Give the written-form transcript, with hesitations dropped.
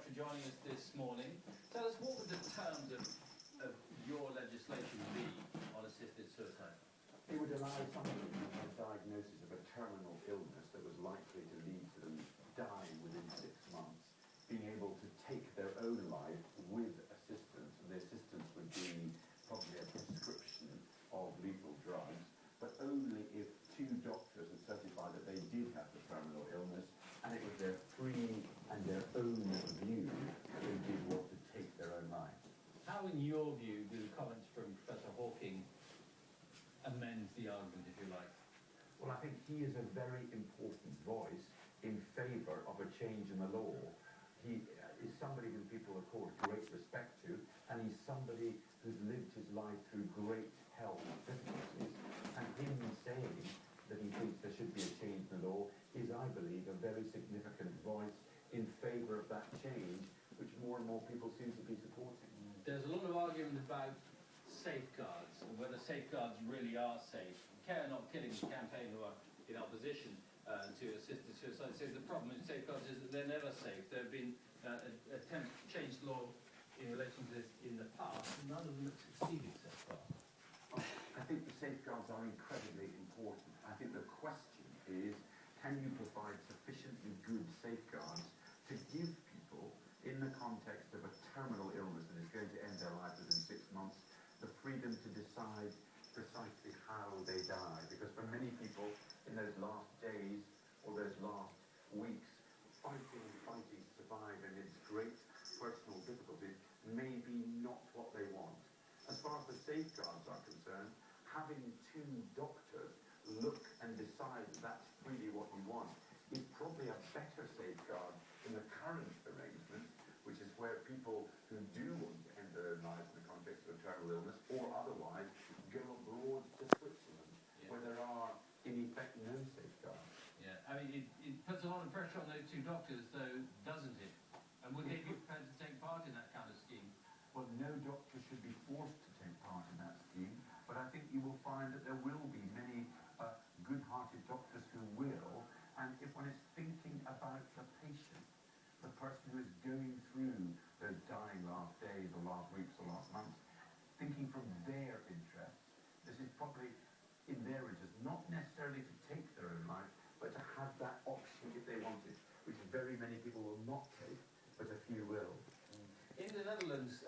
for joining us this morning. Tell us, what would the terms of your legislation be on assisted suicide? It would allow somebody who had a diagnosis of a terminal illness that was likely to lead to them dying within 6 months, being able to take their own life with assistance, and the assistance would be probably a prescription of lethal drugs, but only if 2 doctors had certified that they did have the terminal illness, and it was their free and their own view that they did want to take their own life. How, in your view, do the comments from Professor Hawking amend the argument, if you like? Well, I think he is a very important voice in favour of a change in the law. He is somebody who people accord great respect to, and he's somebody who's lived his life through great health difficulties. And him saying that he thinks there should be a change in the law is, I believe, a very significant voice in favour of that change, which more and more people seem to be supporting. There's a lot of argument about safeguards and whether safeguards really are safe. Care Not Killing campaign, who are in opposition to assisted suicide, says the problem with safeguards is that they're never safe. There have been attempts to change the law in relation to this in the past, and none of them have succeeded so far. I think the safeguards are incredibly important. I think the question is, can you provide sufficiently good safeguards to give people, in the context of a terminal illness that is going to end their life within 6 months, the freedom to decide precisely how they die? Because for many people, in those last days or those last weeks, fighting to survive amidst great personal difficulties may be not what they want. As far as the safeguards are concerned, having 2 doctors look and decide that that's really what you want is probably a better safeguard than the current arrangement, which is where people who do want to end their own lives in the context of a terminal illness or otherwise go abroad to Switzerland, where there are, in effect, no safeguards. Yeah, I mean, it puts a lot of pressure on those 2 doctors, though, doesn't it? And would they be prepared to take part in that kind of scheme? Well, no doctor should be forced to take part in that scheme, but I think you will find that there will be many good-hearted doctors who will, and if one is thinking about the patient, the person who is going through those dying last days or last weeks or last months, thinking from their interests, this is probably in their interest, not necessarily to take their own life, but to have that option if they want it, which very many people will not take, but a few will. In the Netherlands,